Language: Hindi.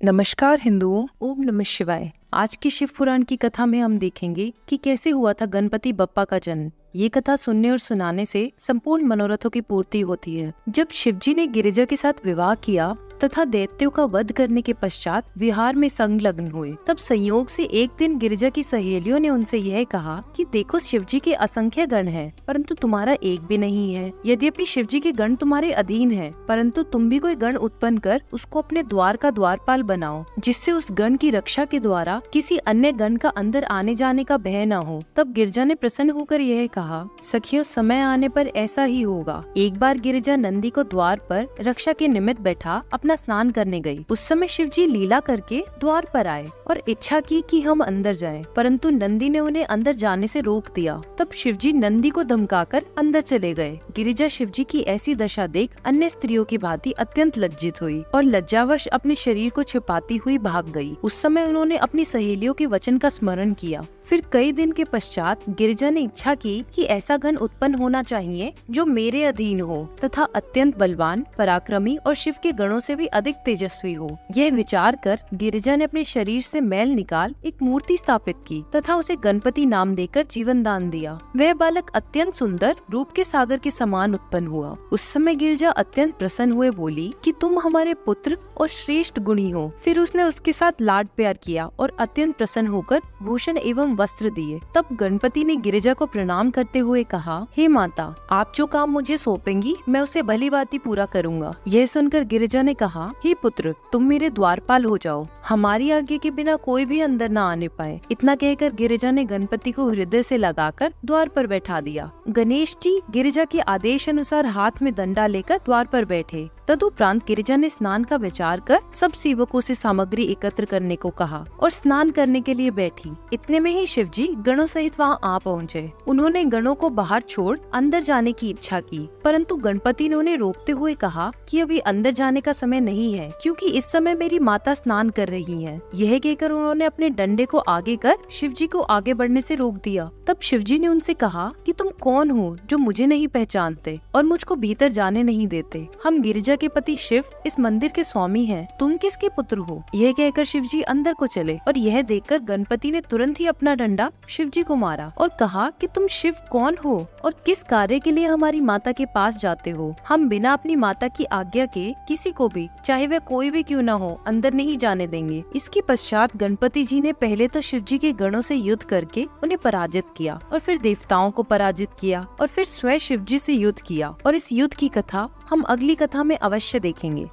नमस्कार हिंदुओं, ओम नमः शिवाय। आज की शिव पुराण की कथा में हम देखेंगे कि कैसे हुआ था गणपति बप्पा का जन्म। ये कथा सुनने और सुनाने से संपूर्ण मनोरथों की पूर्ति होती है। जब शिवजी ने गिरिजा के साथ विवाह किया तथा दैत्यों का वध करने के पश्चात विहार में संलग्न हुए, तब संयोग से एक दिन गिरिजा की सहेलियों ने उनसे यह कहा कि देखो, शिवजी के असंख्य गण हैं, परंतु तुम्हारा एक भी नहीं है। यद्यपि शिवजी के गण तुम्हारे अधीन हैं, परंतु तुम भी कोई गण उत्पन्न कर उसको अपने द्वार का द्वारपाल बनाओ, जिससे उस गण की रक्षा के द्वारा किसी अन्य गण का अंदर आने जाने का भय न हो। तब गिरिजा ने प्रसन्न होकर यह कहा, सखियों, समय आने पर ऐसा ही होगा। एक बार गिरिजा नंदी को द्वार पर रक्षा के निमित्त बैठा अपना स्नान करने गई। उस समय शिवजी लीला करके द्वार पर आए और इच्छा की कि हम अंदर जाएं, परंतु नंदी ने उन्हें अंदर जाने से रोक दिया। तब शिवजी नंदी को धमकाकर अंदर चले गए। गिरिजा शिवजी की ऐसी दशा देख अन्य स्त्रियों की भांति अत्यंत लज्जित हुई और लज्जावश अपने शरीर को छिपाती हुई भाग गई। उस समय उन्होंने अपनी सहेलियों के वचन का स्मरण किया। फिर कई दिन के पश्चात गिरिजा ने इच्छा की कि ऐसा गण उत्पन्न होना चाहिए जो मेरे अधीन हो तथा अत्यंत बलवान, पराक्रमी और शिव के गणों से भी अधिक तेजस्वी हो। यह विचार कर गिरिजा ने अपने शरीर से मैल निकाल एक मूर्ति स्थापित की तथा उसे गणपति नाम देकर जीवन दान दिया। वह बालक अत्यंत सुंदर, रूप के सागर के समान उत्पन्न हुआ। उस समय गिरिजा अत्यंत प्रसन्न हुए बोली कि तुम हमारे पुत्र और श्रेष्ठ गुणी हो। फिर उसने उसके साथ लाड प्यार किया और अत्यंत प्रसन्न होकर भूषण एवं वस्त्र दिए। तब गणपति ने गिरिजा को प्रणाम करते हुए कहा, हे माता, आप जो काम मुझे सौंपेंगी मैं उसे भली भांति पूरा करूंगा। यह सुनकर गिरिजा ने कहा, हे पुत्र, तुम मेरे द्वारपाल हो जाओ। हमारी आज्ञा के बिना कोई भी अंदर न आने पाए। इतना कहकर गिरिजा ने गणपति को हृदय से लगाकर द्वार पर बैठा दिया। गणेश जी गिरिजा के आदेश अनुसार हाथ में डंडा लेकर द्वार पर बैठे। तदुपरांत गिरिजा ने स्नान का विचार कर सब सेवकों से सामग्री एकत्र करने को कहा और स्नान करने के लिए बैठी। इतने में ही शिवजी गणों सहित वहां आ पहुँचे। उन्होंने गणों को बाहर छोड़ अंदर जाने की इच्छा की, परंतु गणपति ने उन्हें रोकते हुए कहा कि अभी अंदर जाने का समय नहीं है, क्योंकि इस समय मेरी माता स्नान कर रही है। यह कहकर उन्होंने अपने डंडे को आगे कर शिवजी को आगे बढ़ने से रोक दिया। तब शिवजी ने उनसे कहा कि तुम कौन हो जो मुझे नहीं पहचानते और मुझको भीतर जाने नहीं देते। हम गिरिजा के पति शिव इस मंदिर के स्वामी हैं। तुम किसके पुत्र हो? यह कहकर शिवजी अंदर को चले और यह देखकर गणपति ने तुरंत ही अपना डंडा शिवजी को मारा और कहा कि तुम शिव कौन हो और किस कार्य के लिए हमारी माता के पास जाते हो? हम बिना अपनी माता की आज्ञा के किसी को भी, चाहे वह कोई भी क्यों न हो, अंदर नहीं जाने देंगे। इसके पश्चात गणपति जी ने पहले तो शिवजी के गणों से युद्ध करके उन्हें पराजित किया और फिर देवताओं को पराजित किया और फिर स्वयं शिवजी से युद्ध किया। और इस युद्ध की कथा हम अगली कथा में अवश्य देखेंगे।